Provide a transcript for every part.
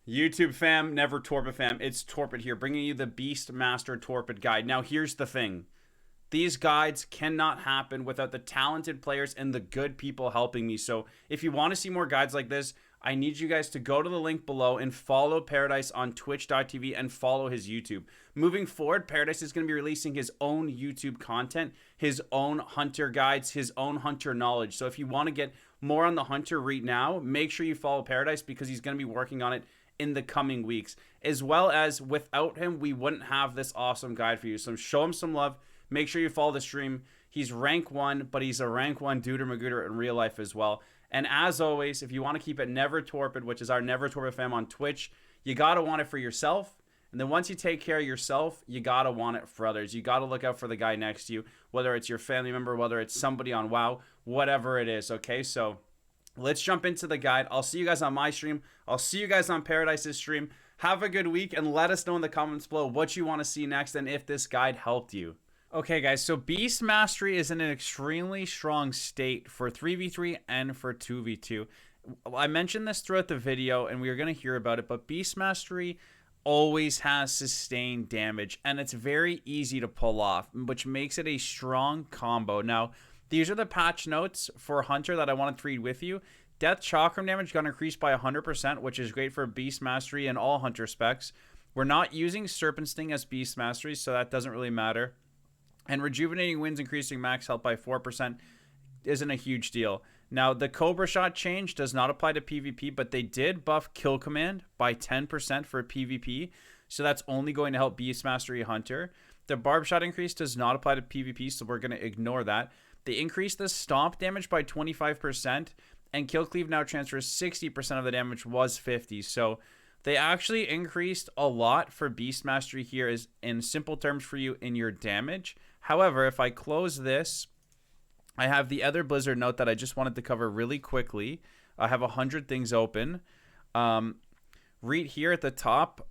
YouTube fam, never Torpid fam. It's Torpid here, bringing you the Beastmaster Torpid guide. Now, here's the thing. These guides cannot happen without the talented players and the good people helping me. So if you want to see more guides like this, I need you guys to go to the link below and follow Paradise on twitch.tv and follow his YouTube. Moving forward, Paradise is going to be releasing his own YouTube content, his own hunter guides, his own hunter knowledge. So if you want to get more on the hunter right now, make sure you follow Paradise because he's going to be working on it in the coming weeks. As well as without him, we wouldn't have this awesome guide for you. So show him some love. Make sure you follow the stream. He's rank 1, but he's a rank 1 Duder Magooter in real life as well. And as always, if you want to keep it Never Torpid, which is our Never Torpid fam on Twitch, you got to want it for yourself. And then once you take care of yourself, you got to want it for others. You got to look out for the guy next to you, whether it's your family member, whether it's somebody on WoW, whatever it is, okay? So let's jump into the guide. I'll see you guys on my stream. I'll see you guys on Paradise's stream. Have a good week, and let us know in the comments below what you want to see next and if this guide helped you. Okay, guys, so Beast Mastery is in an extremely strong state for 3v3 and for 2v2. I mentioned this throughout the video, and we are going to hear about it, but Beast Mastery always has sustained damage, and it's very easy to pull off, which makes it a strong combo. Now, these are the patch notes for Hunter that I wanted to read with you. Death Chakram damage got increased by 100%, which is great for Beast Mastery and all Hunter specs. We're not using Serpent Sting as Beast Mastery, so that doesn't really matter. And Rejuvenating Winds increasing max health by 4% isn't a huge deal. Now, the Cobra Shot change does not apply to PvP, but they did buff Kill Command by 10% for PvP, so that's only going to help Beast Mastery Hunter. The Barb Shot increase does not apply to PvP, so we're going to ignore that. They increased the Stomp damage by 25%, and Kill Cleave now transfers 60% of the damage was 50. So they actually increased a lot for Beast Mastery here, is in simple terms for you in your damage. However, if I close this, I have the other Blizzard note that I just wanted to cover really quickly. I have 100 things open. Right here at the top,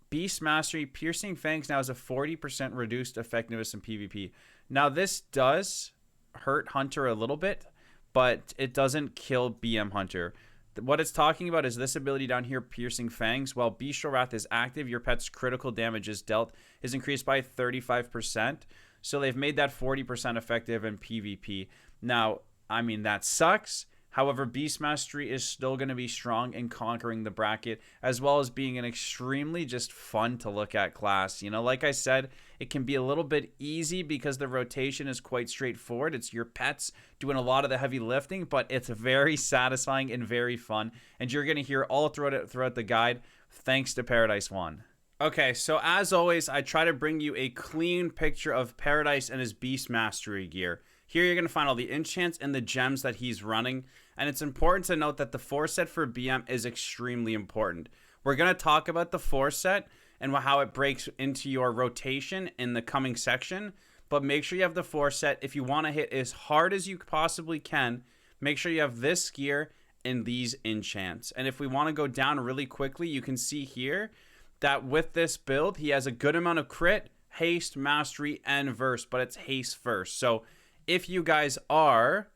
Beast Mastery, Piercing Fangs now has a 40% reduced effectiveness in PvP. Now, this does hurt Hunter a little bit, but it doesn't kill BM Hunter. What it's talking about is this ability down here, Piercing Fangs. While Bestial Wrath is active, your pet's critical damage is dealt is increased by 35%. So they've made that 40% effective in PvP. Now, I mean, that sucks. However, Beast Mastery is still going to be strong in conquering the bracket, as well as being an extremely just fun to look at class. You know, like I said, it can be a little bit easy because the rotation is quite straightforward. It's your pets doing a lot of the heavy lifting, but it's very satisfying and very fun. And you're going to hear all throughout the guide, thanks to Paradise1. Okay, so as always, I try to bring you a clean picture of Paradise and his Beast Mastery gear. Here you're going to find all the enchants and the gems that he's running. And it's important to note that the 4 set for BM is extremely important. We're going to talk about the 4 set and how it breaks into your rotation in the coming section. But make sure you have the 4 set. If you want to hit as hard as you possibly can, make sure you have this gear and these enchants. And if we want to go down really quickly, you can see here that with this build, he has a good amount of crit, haste, mastery, and verse, but it's haste first. So if you guys are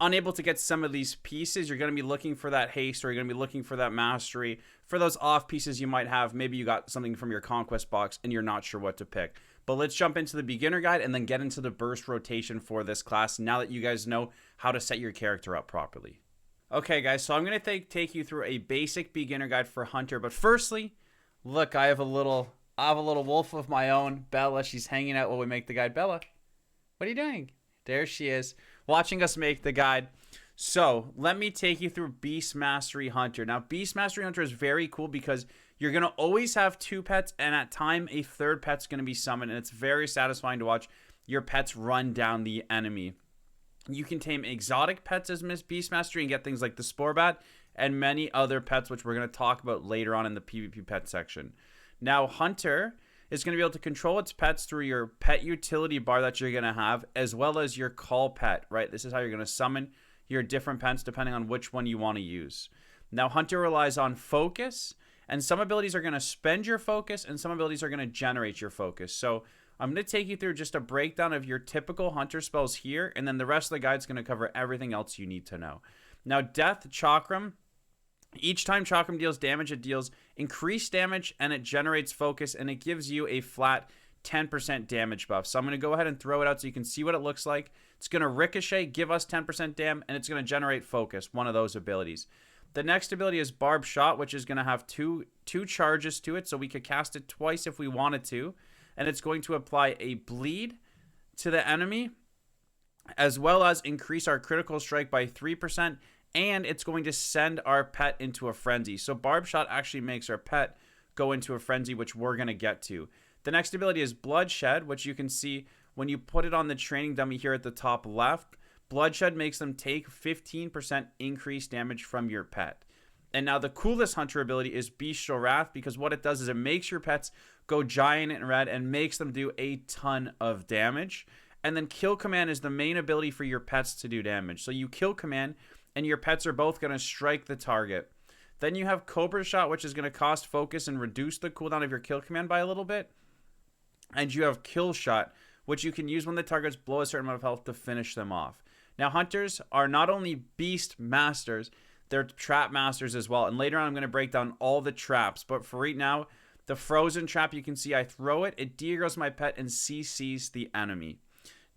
unable to get some of these pieces, you're going to be looking for that haste, or you're going to be looking for that mastery. For those off pieces you might have, maybe you got something from your conquest box and you're not sure what to pick. But let's jump into the beginner guide and then get into the burst rotation for this class now that you guys know how to set your character up properly. Okay, guys, so I'm going to take you through a basic beginner guide for Hunter. But firstly, look, I have a little wolf of my own, Bella. She's hanging out while we make the guide. Bella, what are you doing? There she is, watching us make the guide. So let me take you through Beast Mastery Hunter. Now, Beast Mastery Hunter is very cool because you're going to always have 2 pets, and at time, a 3rd pet's going to be summoned, and it's very satisfying to watch your pets run down the enemy. You can tame exotic pets as Beast Mastery and get things like the Spore Bat and many other pets, which we're going to talk about later on in the PvP pet section. Now, Hunter is going to be able to control its pets through your pet utility bar that you're going to have, as well as your call pet, right? This is how you're going to summon your different pets depending on which one you want to use. Now, Hunter relies on focus, and some abilities are going to spend your focus, and some abilities are going to generate your focus. So I'm going to take you through just a breakdown of your typical Hunter spells here, and then the rest of the guide is going to cover everything else you need to know. Now, Death Chakram Each time Chakram deals damage, it deals increased damage and it generates focus, and it gives you a flat 10% damage buff. So I'm going to go ahead and throw it out so you can see what it looks like. It's going to ricochet, give us 10% dam, and it's going to generate focus, one of those abilities. The next ability is Barb Shot, which is going to have two charges to it, so we could cast it twice if we wanted to. And it's going to apply a bleed to the enemy, as well as increase our critical strike by 3%, and it's going to send our pet into a frenzy. So Barb Shot actually makes our pet go into a frenzy, which we're going to get to. The next ability is Bloodshed, which you can see when you put it on the training dummy here at the top left. Bloodshed makes them take 15% increased damage from your pet. And now the coolest hunter ability is Bestial Wrath, because what it does is it makes your pets go giant and red and makes them do a ton of damage. And then Kill Command is the main ability for your pets to do damage. So you Kill Command and your pets are both going to strike the target. Then you have Cobra Shot, which is going to cost focus and reduce the cooldown of your Kill Command by a little bit. And you have Kill Shot, which you can use when the targets blow a certain amount of health to finish them off. Now, hunters are not only beast masters, they're trap masters as well. And later on, I'm going to break down all the traps. But for right now, the frozen trap, you can see I throw it, it de-aggroes my pet and CCs the enemy.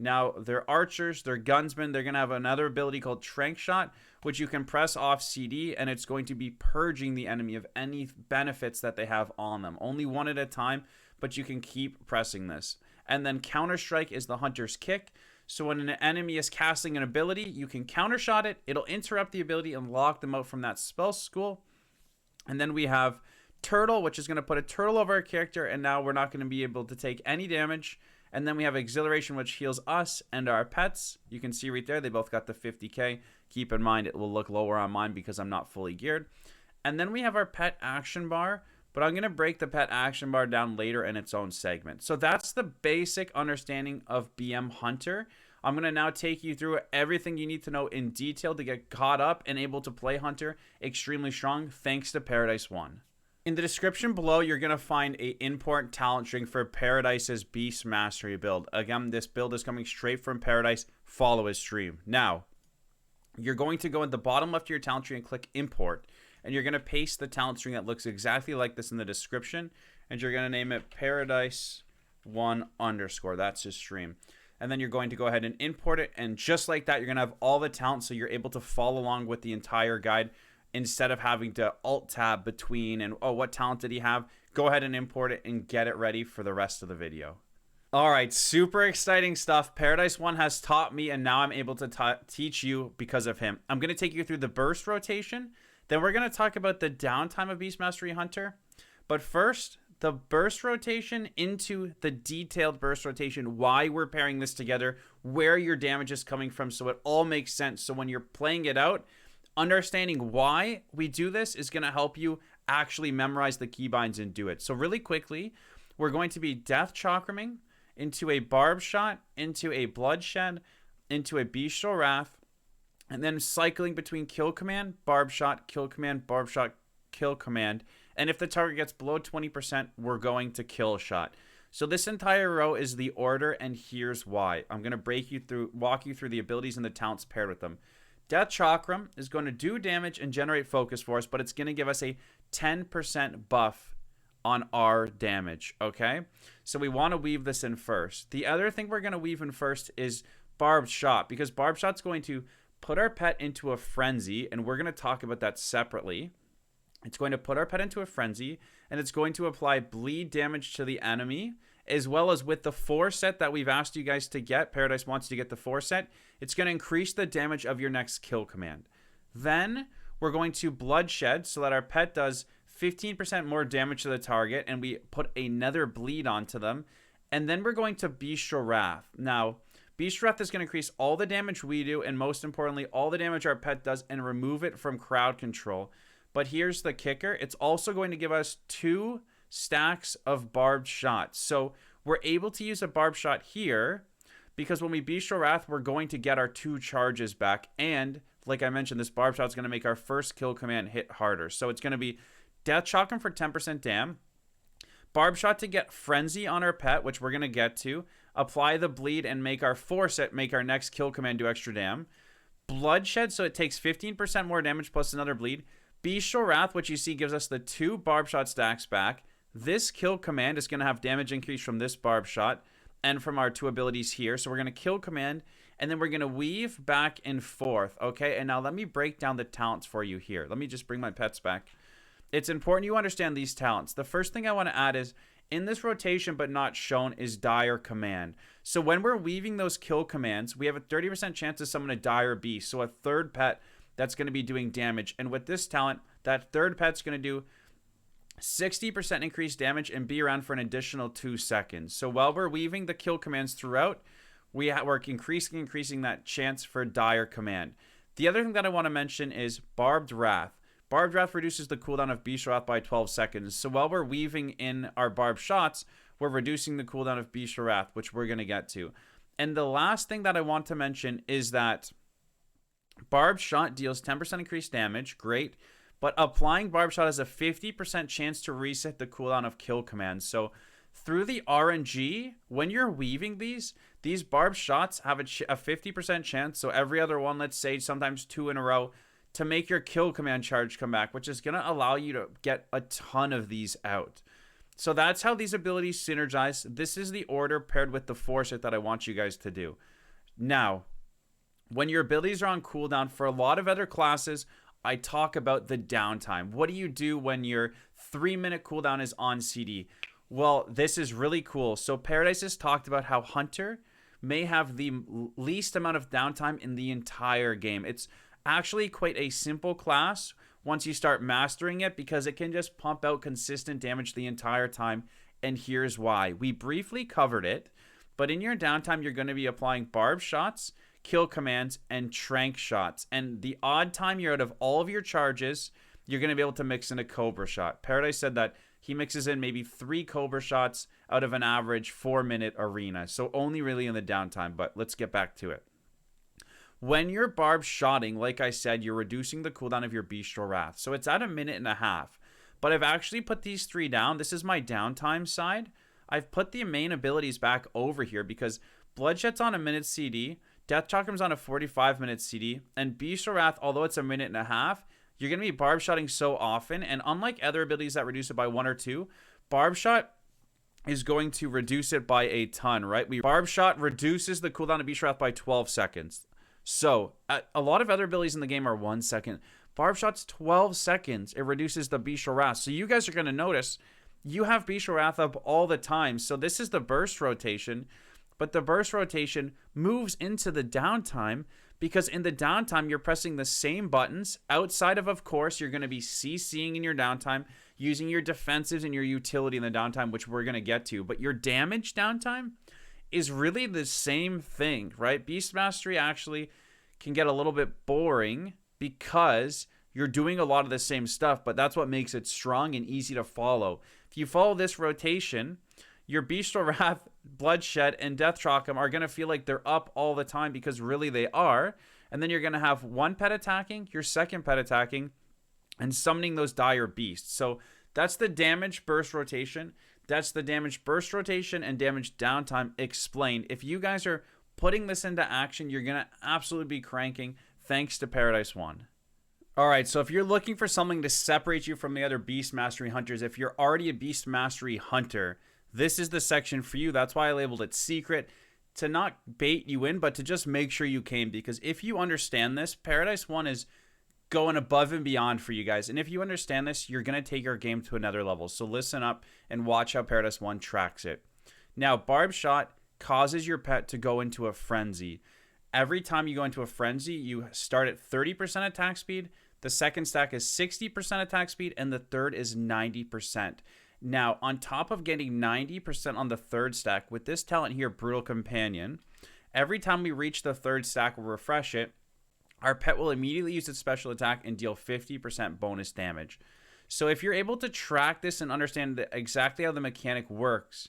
Now, they're archers, they're gunsmen, they're going to have another ability called Trank Shot, which you can press off CD, and it's going to be purging the enemy of any benefits that they have on them. Only one at a time, but you can keep pressing this. And then Counter Strike is the hunter's kick. So when an enemy is casting an ability, you can counter shot it. It'll interrupt the ability and lock them out from that spell school. And then we have Turtle, which is going to put a turtle over our character, and now we're not going to be able to take any damage. And then we have Exhilaration, which heals us and our pets. You can see right there, they both got the 50k. Keep in mind, it will look lower on mine because I'm not fully geared. And then we have our pet action bar, but I'm going to break the pet action bar down later in its own segment. So that's the basic understanding of BM Hunter. I'm going to now take you through everything you need to know in detail to get caught up and able to play Hunter extremely strong, thanks to Paradise1. In the description below, you're going to find an import talent string for Paradise's Beast Mastery build. Again, this build is coming straight from Paradise. Follow his stream. Now, you're going to go at the bottom left of your talent tree and click import. And you're going to paste the talent string that looks exactly like this in the description. And you're going to name it Paradise1 _. That's his stream. And then you're going to go ahead and import it. And just like that, you're going to have all the talents so you're able to follow along with the entire guide instead of having to alt-tab between and, oh, what talent did he have? Go ahead and import it and get it ready for the rest of the video. All right, super exciting stuff. Paradise1 has taught me, and now I'm able to teach you because of him. I'm going to take you through the burst rotation. Then we're going to talk about the downtime of Beast Mastery Hunter. But first, the burst rotation into the detailed burst rotation, why we're pairing this together, where your damage is coming from, so it all makes sense. So when you're playing it out, understanding why we do this is going to help you actually memorize the keybinds and do it. So really quickly, we're going to be Death Chakraming into a Barb Shot, into a Bloodshed, into a Bestial Wrath, and then cycling between Kill Command, Barb Shot, Kill Command, Barb Shot, Kill Command. And if the target gets below 20%, we're going to Kill Shot. So this entire row is the order, and here's why. I'm going to walk you through the abilities and the talents paired with them. Death Chakram is going to do damage and generate focus for us, but it's going to give us a 10% buff on our damage, okay? So we want to weave this in first. The other thing we're going to weave in first is Barbed Shot, because Barbed Shot's going to put our pet into a frenzy, and we're going to talk about that separately. It's going to put our pet into a frenzy, and it's going to apply bleed damage to the enemy, as well as with the 4 set that we've asked you guys to get. Paradise wants you to get the 4 set. It's going to increase the damage of your next kill command. Then we're going to Bloodshed so that our pet does 15% more damage to the target, and we put another bleed onto them. And then we're going to Bestial Wrath. Now, Bestial Wrath is going to increase all the damage we do, and most importantly, all the damage our pet does, and remove it from crowd control. But here's the kicker. It's also going to give us 2 stacks of Barbed Shot. So we're able to use a Barbed Shot here because when we Bestial Wrath, we're going to get our 2 charges back. And like I mentioned, this Barbed Shot is going to make our first kill command hit harder. So it's going to be Death Chakram for 10% dam, Barbed Shot to get Frenzy on our pet, which we're going to get to, apply the bleed and make our 4 set, make our next kill command do extra dam, Bloodshed so it takes 15% more damage plus another bleed, Bestial Wrath, which you see gives us the 2 barb shot stacks back. This kill command is going to have damage increase from this barb shot and from our 2 abilities here. So we're going to kill command, and then we're going to weave back and forth, okay? And now let me break down the talents for you here. Let me just bring my pets back. It's important you understand these talents. The first thing I want to add is, in this rotation but not shown, is Dire Command. So when we're weaving those kill commands, we have a 30% chance to summon a Dire Beast. So a third pet that's going to be doing damage. And with this talent, that third pet's going to do 60% increased damage and be around for an additional 2 seconds. So while we're weaving the kill commands throughout, we're increasing that chance for Dire Command. The other thing that I want to mention is Barbed Wrath. Barbed Wrath reduces the cooldown of Bestial Wrath by 12 seconds. So while we're weaving in our barbed shots, we're reducing the cooldown of Bestial Wrath, which we're going to get to. And the last thing that I want to mention is that Barbed Shot deals 10% increased damage. Great. But applying Barbed Shot has a 50% chance to reset the cooldown of kill commands. So through the RNG, when you're weaving these Barbed Shots have a 50% chance. So every other one, let's say sometimes 2 in a row, to make your kill command charge come back, which is going to allow you to get a ton of these out. So that's how these abilities synergize. This is the order paired with the foresight that I want you guys to do. Now, when your abilities are on cooldown, for a lot of other classes, I talk about the downtime. What do you do when your 3-minute cooldown is on CD? Well, this is really cool. So Paradise has talked about how Hunter may have the least amount of downtime in the entire game. It's actually quite a simple class once you start mastering it, because it can just pump out consistent damage the entire time. And here's why. We briefly covered it, but in your downtime, you're going to be applying barbed shots, kill commands, and trank shots. And the odd time you're out of all of your charges, you're going to be able to mix in a Cobra shot. Paradise said that he mixes in maybe 3 Cobra shots out of an average 4-minute arena. So only really in the downtime, but let's get back to it. When you're barb shotting, like I said, you're reducing the cooldown of your Bestial Wrath. So it's at 1.5 minutes. But I've actually put these 3 down. This is my downtime side. I've put the main abilities back over here because Bloodshed's on 1 minute CD, Death Chakrams on a 45-minute CD, and Bestial Wrath, although it's 1.5 minutes, you're going to be barb shotting so often. And unlike other abilities that reduce it by 1 or 2, barb shot is going to reduce it by a ton, right? Barb shot reduces the cooldown of Bestial Wrath by 12 seconds. So, a lot of other abilities in the game are 1 second. Barb Shot's 12 seconds. It reduces the Bestial Wrath. So you guys are going to notice you have Bestial Wrath up all the time. So this is the burst rotation. But the burst rotation moves into the downtime because in the downtime, you're pressing the same buttons. Outside of course, you're going to be CCing in your downtime, using your defensives and your utility in the downtime, which we're going to get to. But your damage downtime is really the same thing, right? Beast Mastery actually can get a little bit boring because you're doing a lot of the same stuff, but that's what makes it strong and easy to follow. If you follow this rotation, your Bestial Wrath, Bloodshed, and Death Chakram are going to feel like they're up all the time because really they are. And then you're going to have 1 pet attacking, your 2nd pet attacking, and summoning those dire beasts. So that's the damage burst rotation. That's the damage burst rotation and damage downtime explained. If you guys are putting this into action, you're going to absolutely be cranking thanks to Paradise1. All right, so if you're looking for something to separate you from the other Beast Mastery Hunters, if you're already a Beast Mastery Hunter, this is the section for you. That's why I labeled it secret, to not bait you in, but to just make sure you came. Because if you understand this, Paradise1 is going above and beyond for you guys. And if you understand this, you're going to take your game to another level. So listen up and watch how Paradise1 tracks it. Now, Barb Shot causes your pet to go into a frenzy. Every time you go into a frenzy, you start at 30% attack speed. The second stack is 60% attack speed, and the third is 90%. Now, on top of getting 90% on the third stack, with this talent here, Brutal Companion, every time we reach the third stack, we'll refresh it, our pet will immediately use its special attack and deal 50% bonus damage. So if you're able to track this and understand exactly how the mechanic works,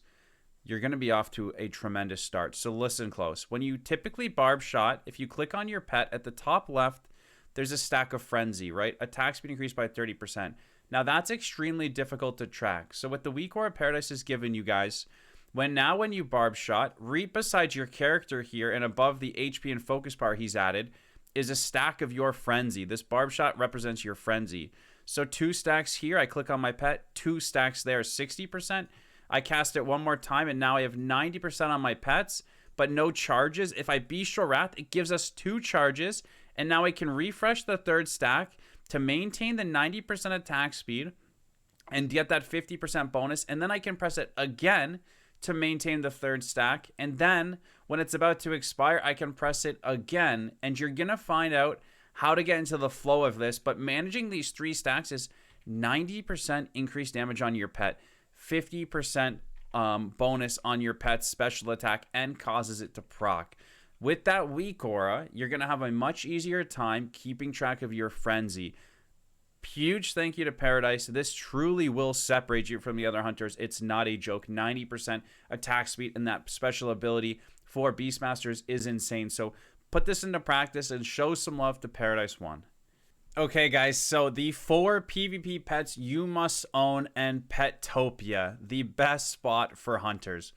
you're going to be off to a tremendous start. So listen close. When you typically barb shot, if you click on your pet at the top left, there's a stack of Frenzy, right? Attack speed increased by 30%. Now that's extremely difficult to track. So what the Weak Aura Paradise has given you guys, when you barb shot, right beside your character here and above the HP and focus bar he's added, is a stack of your Frenzy. This barb shot represents your Frenzy. So 2 stacks here, I click on my pet, 2 stacks there, 60%. I cast it one more time, and now I have 90% on my pets, but no charges. If I Bestial Wrath, it gives us 2 charges, and now I can refresh the 3rd stack to maintain the 90% attack speed and get that 50% bonus, and then I can press it again to maintain the 3rd stack, and then when it's about to expire, I can press it again, and you're gonna find out how to get into the flow of this. But managing these 3 stacks is 90% increased damage on your pet, 50% bonus on your pet's special attack, and causes it to proc. With that weak aura, you're gonna have a much easier time keeping track of your frenzy. Huge thank you to Paradise. This truly will separate you from the other hunters. It's not a joke. 90% attack speed and that special ability for Beastmasters is insane. So put this into practice and show some love to Paradise1. Okay, guys, so the 4 PvP pets you must own and PETOPIA, the best spot for hunters.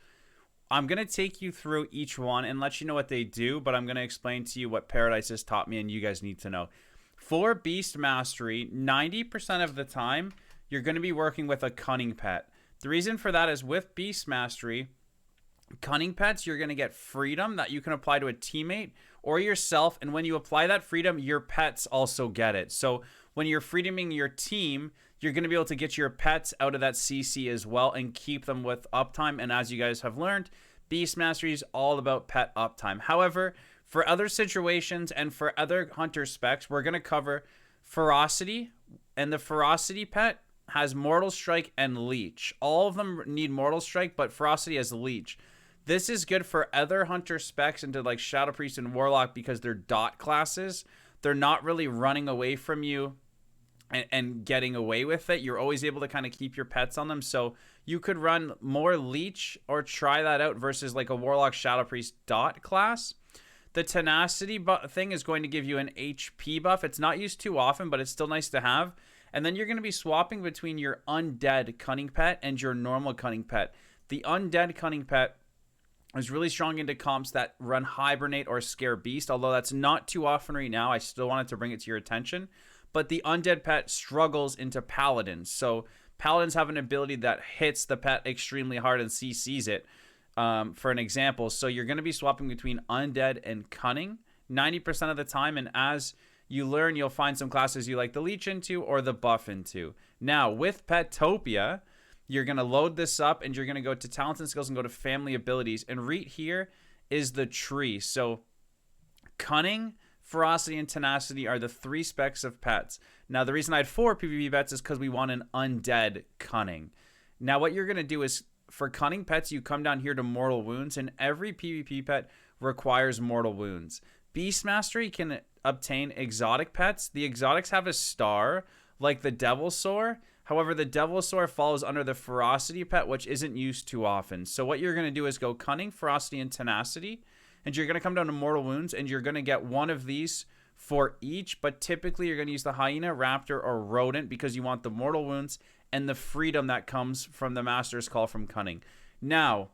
I'm going to take you through each one and let you know what they do, but I'm going to explain to you what Paradise has taught me and you guys need to know. For Beast Mastery, 90% of the time, you're going to be working with a Cunning pet. The reason for that is with Beast Mastery, Cunning pets, you're going to get freedom that you can apply to a teammate or yourself, and when you apply that freedom, your pets also get it. So when you're freedoming your team, you're going to be able to get your pets out of that CC as well and keep them with uptime. And as you guys have learned, Beast Mastery is all about pet uptime. However, for other situations and for other hunter specs, we're going to cover Ferocity, and the Ferocity pet has Mortal Strike and Leech. All of them need Mortal Strike, but Ferocity has Leech. This is good for other hunter specs into like Shadow Priest and Warlock because they're dot classes. They're not really running away from you and getting away with it. You're always able to kind of keep your pets on them. So you could run more Leech or try that out versus like a Warlock Shadow Priest dot class. The Tenacity thing is going to give you an HP buff. It's not used too often, but it's still nice to have. And then you're going to be swapping between your Undead Cunning Pet and your normal Cunning Pet. The Undead Cunning Pet is really strong into comps that run Hibernate or Scare Beast, although that's not too often right now. I still wanted to bring it to your attention. But the Undead pet struggles into Paladins. So Paladins have an ability that hits the pet extremely hard and CCs it, for an example. So you're going to be swapping between Undead and Cunning 90% of the time. And as you learn, you'll find some classes you like the Leech into or the buff into. Now, with PETOPIA, you're going to load this up and you're going to go to Talents and Skills and go to Family Abilities. And right here is the tree. So Cunning, Ferocity, and Tenacity are the 3 specs of pets. Now, the reason I had 4 PvP pets is because we want an Undead Cunning. Now, what you're going to do is, for Cunning pets, you come down here to Mortal Wounds, and every PvP pet requires Mortal Wounds. Beast Mastery can obtain exotic pets. The exotics have a star, like the Devilsaur. However, the Devilsaur falls under the Ferocity pet, which isn't used too often. So what you're going to do is go Cunning, Ferocity, and Tenacity, and you're going to come down to Mortal Wounds, and you're going to get one of these for each, but typically you're going to use the Hyena, Raptor, or Rodent because you want the Mortal Wounds and the freedom that comes from the Master's Call from Cunning. Now,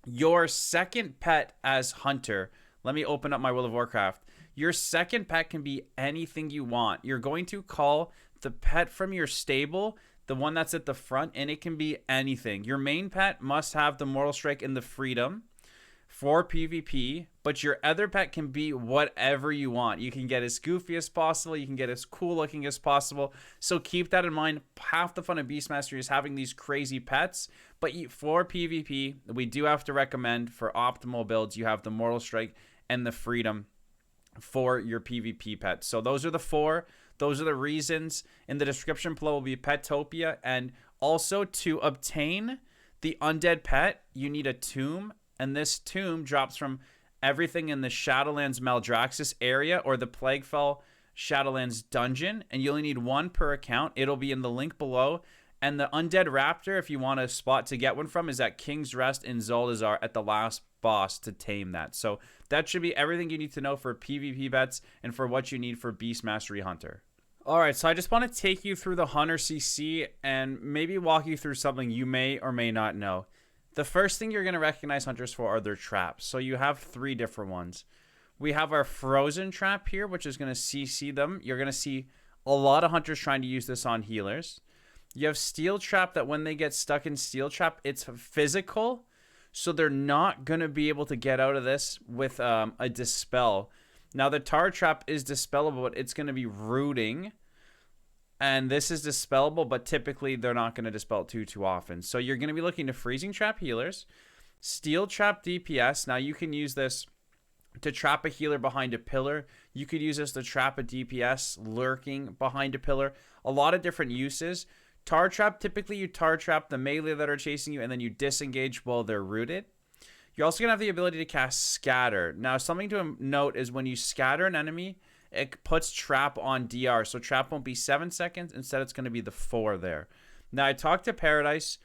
your second pet as Hunter, let me open up my World of Warcraft. Your second pet can be anything you want. You're going to call the pet from your stable, the one that's at the front, and it can be anything. Your main pet must have the Mortal Strike and the freedom for PvP, but your other pet can be whatever you want. You can get as goofy as possible. You can get as cool looking as possible. So keep that in mind. Half the fun of Beastmastery is having these crazy pets, but for PvP, we do have to recommend for optimal builds, you have the Mortal Strike and the freedom for your PvP pets. So those are the 4. Those are the reasons. In the description below will be PETOPIA. And also to obtain the Undead pet, you need a tomb. And this tomb drops from everything in the Shadowlands Maldraxxus area or the Plaguefell Shadowlands dungeon. And you only need 1 per account. It'll be in the link below. And the Undead Raptor, if you want a spot to get one from, is at King's Rest in Zuldazar at the last boss to tame that. So that should be everything you need to know for PvP bets and for what you need for Beast Mastery Hunter. Alright, so I just want to take you through the Hunter CC and maybe walk you through something you may or may not know. The first thing you're going to recognize hunters for are their traps. So you have 3 different ones. We have our Frozen trap here, which is going to CC them. You're going to see A lot of hunters trying to use this on healers. You have Steel Trap that when they get stuck in Steel Trap, it's physical. So they're not going to be able to get out of this with a Dispel. Now the Tar Trap is dispellable, but it's going to be rooting. And this is dispellable, but typically they're not going to dispel it too often. So you're going to be looking to Freezing Trap healers. Steel Trap DPS. Now you can use this to trap a healer behind a pillar. You could use this to trap a DPS lurking behind a pillar. A lot of different uses. Tar Trap, typically you Tar Trap the melee that are chasing you and then you disengage while they're rooted. You're also going to have the ability to cast Scatter. Now, something to note is when you scatter an enemy, it puts Trap on DR. So Trap won't be 7 seconds. Instead, it's going to be the 4 there. Now, I talked to Paradise,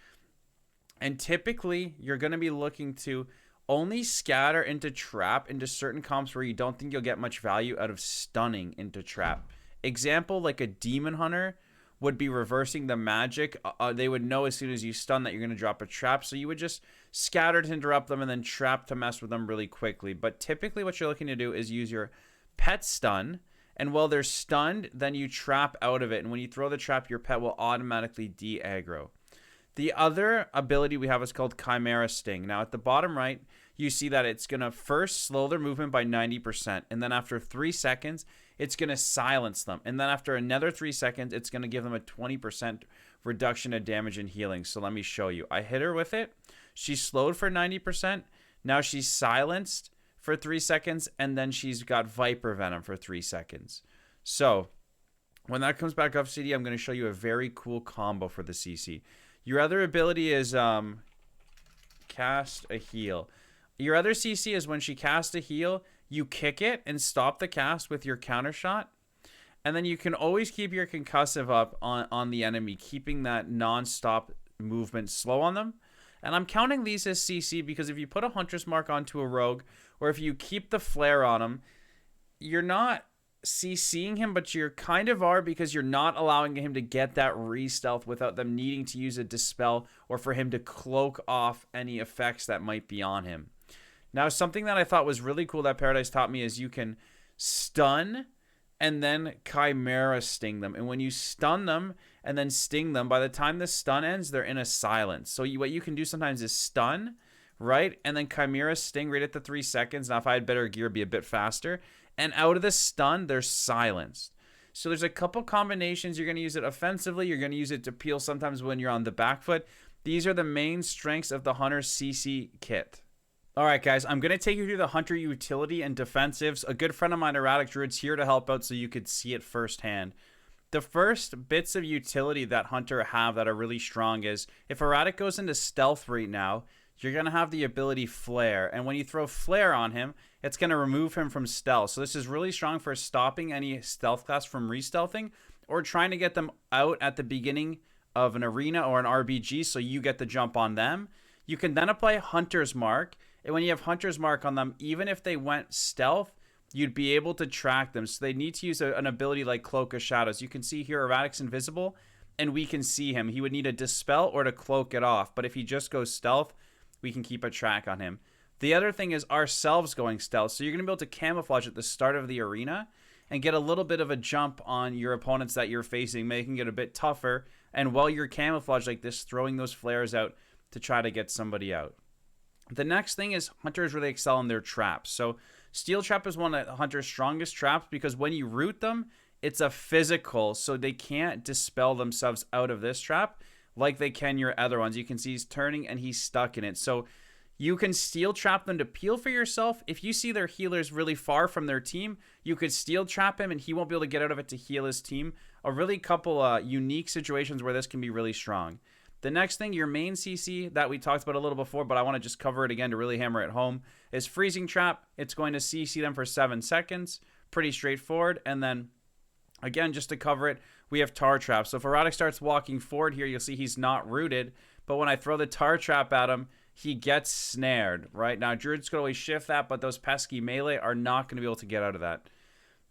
and typically you're going to be looking to only scatter into Trap into certain comps where you don't think you'll get much value out of stunning into Trap. Example, like a Demon Hunter would be reversing the magic. They would know as soon as you stun that you're going to drop a trap. So you would just scatter to interrupt them and then trap to mess with them really quickly. But typically what you're looking to do is use your pet stun. And while they're stunned, then you trap out of it. And when you throw the trap, your pet will automatically de-aggro. The other ability we have is called Chimera Sting. Now at the bottom right, you see that it's going to first slow their movement by 90%. And then after 3 seconds, it's going to silence them. And then after another 3 seconds, it's going to give them a 20% reduction of damage and healing. So let me show you. I hit her with it. She's slowed for 90%. Now she's silenced for 3 seconds. And then she's got Viper Venom for 3 seconds. So when that comes back up, CD, I'm going to show you a very cool combo for the CC. Your other ability is cast a heal. Your other CC is when she casts a heal, you kick it and stop the cast with your counter shot. And then you can always keep your concussive up on the enemy, keeping that non-stop movement slow on them. And I'm counting these as CC because if you put a Huntress Mark onto a rogue, or if you keep the flare on him, you're not CCing him, but you kind of are because you're not allowing him to get that re-stealth without them needing to use a Dispel or for him to cloak off any effects that might be on him. Now, something that I thought was really cool that Paradise taught me is you can stun and then Chimera Sting them. And when you stun them and then sting them, by the time the stun ends, they're in a silence. So what you can do sometimes is stun, right? And then Chimera Sting right at the 3 seconds. Now, if I had better gear, it'd be a bit faster. And out of the stun, they're silenced. So there's a couple combinations. You're going to use it offensively. You're going to use it to peel sometimes when you're on the back foot. These are the main strengths of the Hunter CC kit. All right, guys, I'm going to take you through the Hunter utility and defensives. A good friend of mine, Erratic Druid's here to help out so you could see it firsthand. The first bits of utility that Hunter have that are really strong is if Erratic goes into stealth right now, you're going to have the ability Flare. And when you throw Flare on him, it's going to remove him from stealth. So this is really strong for stopping any stealth class from re-stealthing or trying to get them out at the beginning of an arena or an RBG so you get the jump on them. You can then apply Hunter's Mark. And when you have Hunter's Mark on them, even if they went stealth, you'd be able to track them. So they need to use an ability like Cloak of Shadows. You can see here Erratic's invisible, and we can see him. He would need a Dispel or to cloak it off. But if he just goes stealth, we can keep a track on him. The other thing is ourselves going stealth. So you're going to be able to camouflage at the start of the arena and get a little bit of a jump on your opponents that you're facing, making it a bit tougher. And while you're camouflaged like this, throwing those flares out to try to get somebody out. The next thing is Hunters really excel in their traps. So Steel Trap is one of Hunter's strongest traps because when you root them, it's a physical, so they can't dispel themselves out of this trap like they can your other ones. You can see he's turning and he's stuck in it. So you can Steel Trap them to peel for yourself. If you see their healers really far from their team, you could Steel Trap him and he won't be able to get out of it to heal his team. A really couple unique situations where this can be really strong. The next thing, your main CC that we talked about a little before, but I want to just cover it again to really hammer it home, is Freezing Trap. It's going to CC them for 7 seconds. Pretty straightforward. And then, again, just to cover it, we have Tar Trap. So if Erratic starts walking forward here, you'll see he's not rooted. But when I throw the Tar Trap at him, he gets snared, right? Now, Druids could always shift that, but those pesky melee are not going to be able to get out of that.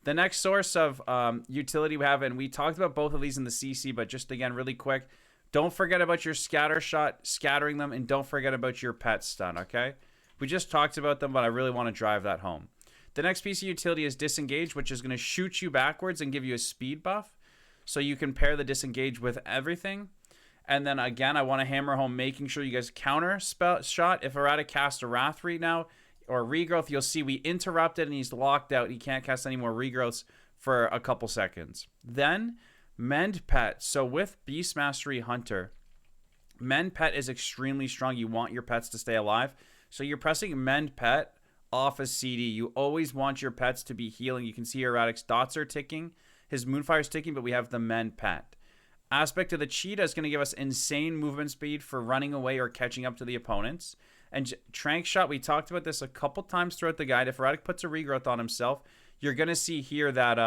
The next source of utility we have, and we talked about both of these in the CC, but just again, really quick, don't forget about your scatter shot, scattering them, and don't forget about your pet stun, okay? We just talked about them, but I really want to drive that home. The next piece of utility is Disengage, which is going to shoot you backwards and give you a speed buff. So you can pair the disengage with everything. And then again, I want to hammer home making sure you guys counter spell shot. If Errata casts a Wrath right now or regrowth, you'll see we interrupted and he's locked out. He can't cast any more regrowths for a couple seconds. Then Mend Pet. So with Beast Mastery Hunter, Mend Pet is extremely strong. You want your pets to stay alive. So you're pressing Mend Pet off a CD. You always want your pets to be healing. You can see Erratic's dots are ticking. His Moonfire's ticking, but we have the Mend Pet. Aspect of the Cheetah is going to give us insane movement speed for running away or catching up to the opponents. And Trank Shot, we talked about this a couple times throughout the guide. If Erratic puts a regrowth on himself, you're going to see here that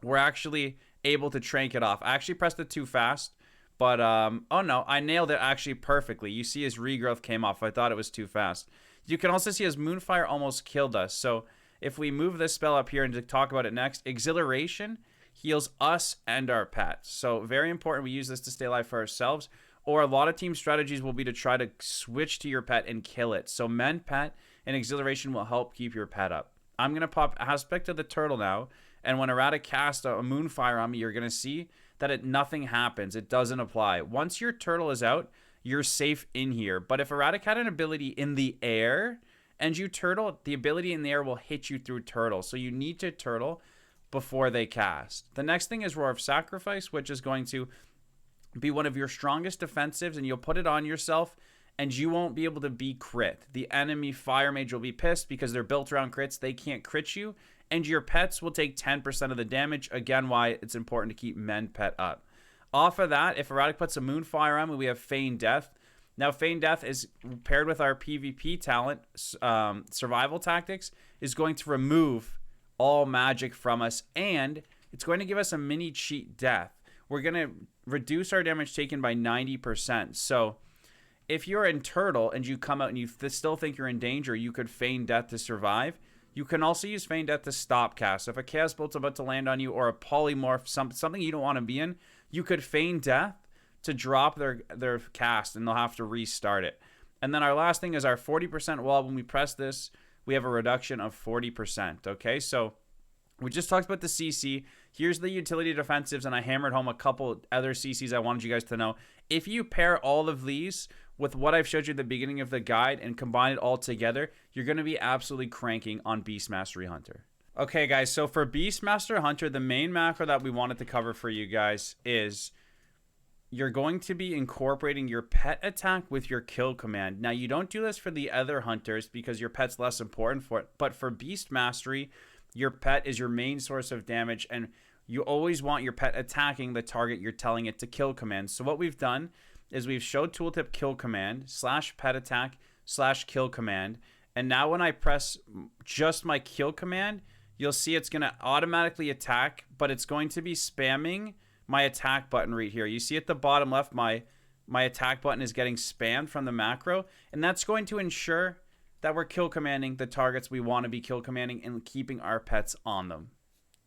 we're actually able to trank it off. I actually pressed it too fast, but oh no, I nailed it actually perfectly. You see his regrowth came off. I thought it was too fast. You can also see his Moonfire almost killed us. So if we move this spell up here and to talk about it next, Exhilaration heals us and our pets. So very important we use this to stay alive for ourselves. Or a lot of team strategies will be to try to switch to your pet and kill it. So Mend Pet and Exhilaration will help keep your pet up. I'm going to pop Aspect of the Turtle now. And when Errata casts a Moonfire on me, you're going to see that nothing happens. It doesn't apply. Once your turtle is out, you're safe in here. But if Errata had an ability in the air and you turtle, the ability in the air will hit you through turtle. So you need to turtle before they cast. The next thing is Roar of Sacrifice, which is going to be one of your strongest defensives, and you'll put it on yourself and you won't be able to be crit. The enemy Fire Mage will be pissed because they're built around crits. They can't crit you, and your pets will take 10% of the damage. Again, why it's important to keep Mend Pet up. Off of that, if Erratic puts a Moonfire on, we have Feign Death. Now, Feign Death is paired with our PvP talent, Survival Tactics, is going to remove all magic from us, and it's going to give us a mini cheat death. We're going to reduce our damage taken by 90%. So if you're in Turtle and you come out and you still think you're in danger, you could Feign Death to survive. You can also use Feign Death to stop cast. If a Chaos Bolt's about to land on you or a Polymorph, something you don't want to be in, you could Feign Death to drop their cast and they'll have to restart it. And then our last thing is our 40% wall. When we press this, we have a reduction of 40%. Okay, so we just talked about the CC. Here's the utility defensives, and I hammered home a couple other CCs I wanted you guys to know. If you pair all of these with what I've showed you at the beginning of the guide and combine it all together, you're going to be absolutely cranking on Beast Mastery Hunter. Okay, guys, so for Beastmaster Hunter, the main macro that we wanted to cover for you guys is you're going to be incorporating your pet attack with your kill command. Now, you don't do this for the other hunters because your pet's less important for it, but for Beast Mastery, your pet is your main source of damage, and you always want your pet attacking the target you're telling it to kill command. So what we've done is we've showed tooltip kill command / pet attack / kill command, and now when I press just my kill command, you'll see it's going to automatically attack, but it's going to be spamming my attack button right here. You see at the bottom left, my attack button is getting spammed from the macro, and that's going to ensure that we're kill commanding the targets we want to be kill commanding and keeping our pets on them.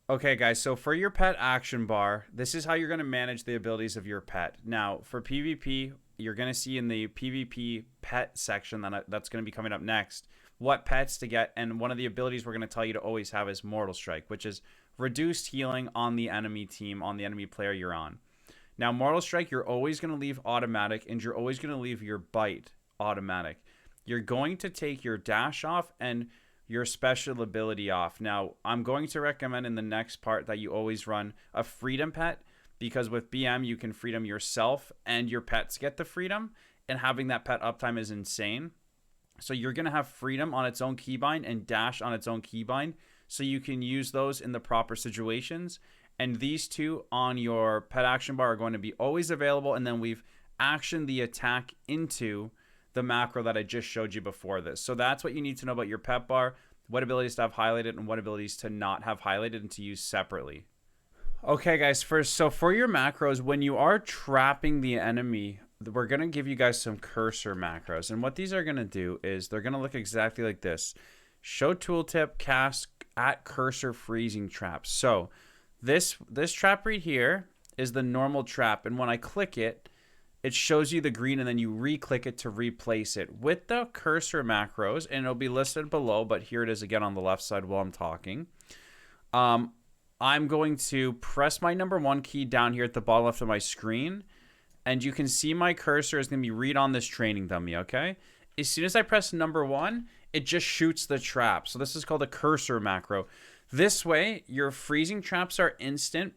Okay, guys, so for your pet action bar, this is how you're going to manage the abilities of your pet. Now, for PvP, you're going to see in the PvP pet section that's going to be coming up next what pets to get, and one of the abilities we're going to tell you to always have is Mortal Strike, which is reduced healing on the enemy team, on the enemy player you're on. Now, Mortal Strike, you're always going to leave automatic, and you're always going to leave your bite automatic. You're going to take your dash off and your special ability off. Now, I'm going to recommend in the next part that you always run a freedom pet, because with BM, you can freedom yourself and your pets get the freedom, and having that pet uptime is insane. So you're going to have freedom on its own keybind and dash on its own keybind, so you can use those in the proper situations. And these two on your pet action bar are going to be always available, and then we've actioned the attack into the macro that I just showed you before this. So that's what you need to know about your pet bar, what abilities to have highlighted and what abilities to not have highlighted and to use separately. Okay, guys, for your macros, when you are trapping the enemy, we're going to give you guys some cursor macros. And what these are going to do is they're going to look exactly like this. Show tooltip, cast at cursor freezing trap. So this trap right here is the normal trap. And when I click it, it shows you the green, and then you re-click it to replace it. With the cursor macros, and it'll be listed below, but here it is again on the left side while I'm talking. I'm going to press my number 1 key down here at the bottom left of my screen. And you can see my cursor is going to be read on this training dummy, okay? As soon as I press number 1, it just shoots the trap. So this is called a cursor macro. This way, your freezing traps are instant.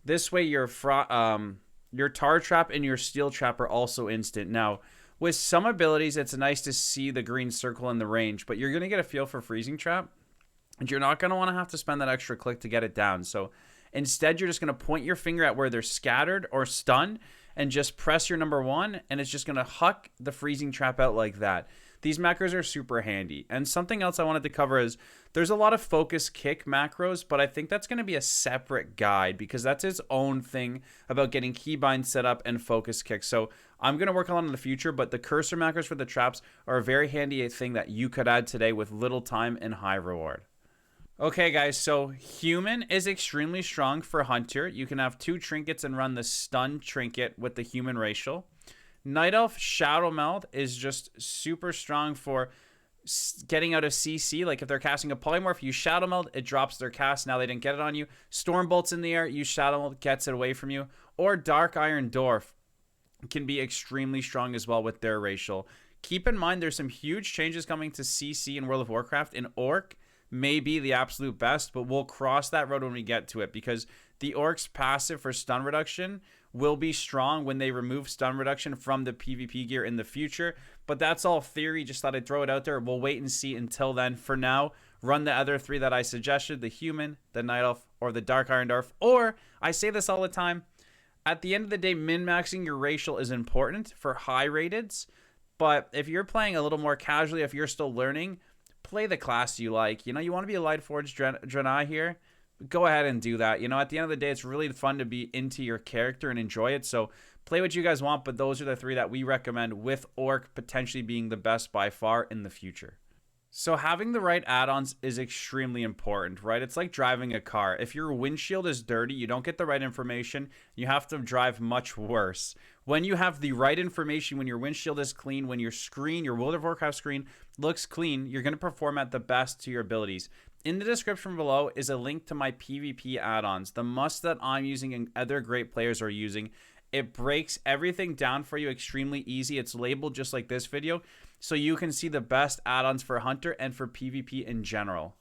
This way, your tar trap and your steel trap are also instant. Now, with some abilities, it's nice to see the green circle in the range, but you're going to get a feel for freezing trap, and you're not going to want to have to spend that extra click to get it down. So instead, you're just going to point your finger at where they're scattered or stunned, and just press your number 1, and it's just going to huck the freezing trap out like that. These macros are super handy. And something else I wanted to cover is there's a lot of focus kick macros, but I think that's going to be a separate guide because that's its own thing about getting keybind set up and focus kick. So I'm going to work on it in the future, but the cursor macros for the traps are a very handy thing that you could add today with little time and high reward. Okay, guys, so human is extremely strong for hunter. You can have 2 trinkets and run the stun trinket with the human racial. Night Elf Shadow Meld is just super strong for getting out of CC. Like if they're casting a polymorph, you Shadow Meld, it drops their cast. Now they didn't get it on you. Storm Bolt's in the air, you Shadow Meld, gets it away from you. Or Dark Iron Dwarf can be extremely strong as well with their racial. Keep in mind there's some huge changes coming to CC in World of Warcraft, and Orc may be the absolute best, but we'll cross that road when we get to it because the Orc's passive for stun reduction will be strong when they remove stun reduction from the PvP gear in the future. But that's all theory. Just thought I'd throw it out there. We'll wait and see until then. For now, run the other 3 that I suggested, the human, the night elf, or the dark iron dwarf. Or, I say this all the time, at the end of the day, min-maxing your racial is important for high rateds. But if you're playing a little more casually, if you're still learning, play the class you like. You know, you want to be a Lightforged Draenei here? Go ahead and do that. You know, at the end of the day, it's really fun to be into your character and enjoy it. So play what you guys want, but those are the 3 that we recommend, with Orc potentially being the best by far in the future. So having the right add-ons is extremely important, right? It's like driving a car. If your windshield is dirty, you don't get the right information, you have to drive much worse. When you have the right information, when your windshield is clean, when your screen, your World of Warcraft screen looks clean, you're going to perform at the best to your abilities. In the description below is a link to my PvP add-ons, the must that I'm using and other great players are using. It breaks everything down for you extremely easy. It's labeled just like this video, so you can see the best add-ons for Hunter and for PvP in general.